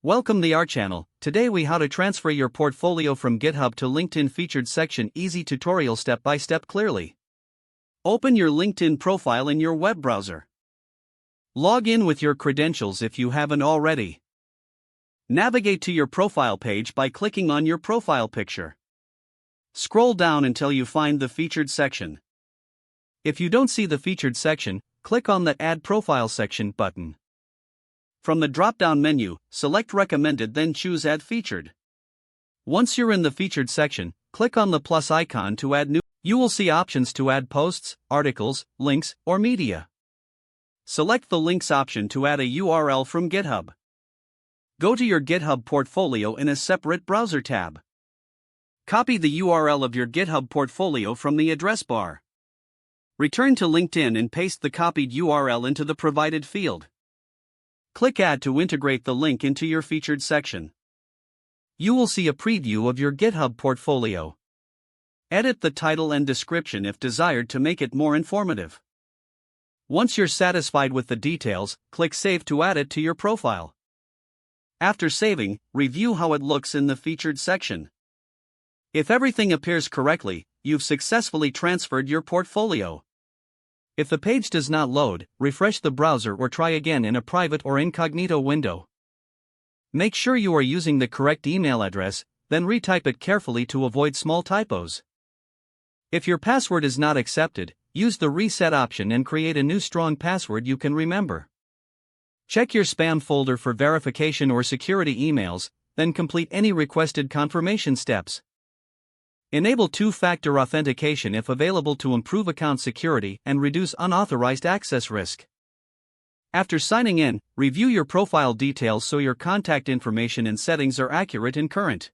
Welcome to our channel. Today we how to transfer your portfolio from GitHub to LinkedIn featured section. Easy tutorial step by step clearly. Open your LinkedIn profile in your web browser. Log in with your credentials if you haven't already. Navigate to your profile page by clicking on your profile picture. Scroll down until you find the featured section. If you don't see the featured section, click on the Add Profile section button. From the drop-down menu, select Recommended, then choose Add Featured. Once you're in the featured section, click on the plus icon to add new. You will see options to add posts, articles, links, or media. Select the links option to add a URL from GitHub. Go to your GitHub portfolio in a separate browser tab. Copy the URL of your GitHub portfolio from the address bar. Return to LinkedIn and paste the copied URL into the provided field. Click Add to integrate the link into your featured section. You will see a preview of your GitHub portfolio. Edit the title and description if desired to make it more informative. Once you're satisfied with the details, click Save to add it to your profile. After saving, review how it looks in the featured section. If everything appears correctly, you've successfully transferred your portfolio. If the page does not load, refresh the browser or try again in a private or incognito window. Make sure you are using the correct email address, then retype it carefully to avoid small typos. If your password is not accepted, use the reset option and create a new strong password you can remember. Check your spam folder for verification or security emails, then complete any requested confirmation steps. Enable two-factor authentication if available to improve account security and reduce unauthorized access risk. After signing in, review your profile details so your contact information and settings are accurate and current.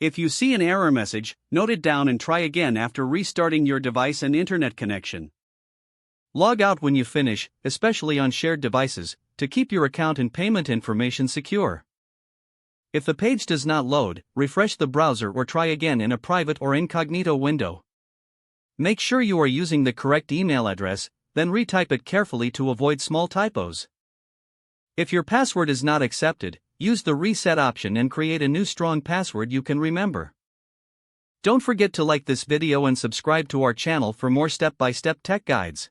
If you see an error message, note it down and try again after restarting your device and internet connection. Log out when you finish, especially on shared devices, to keep your account and payment information secure. If the page does not load, refresh the browser or try again in a private or incognito window. Make sure you are using the correct email address, then retype it carefully to avoid small typos. If your password is not accepted, use the reset option and create a new strong password you can remember. Don't forget to like this video and subscribe to our channel for more step-by-step tech guides.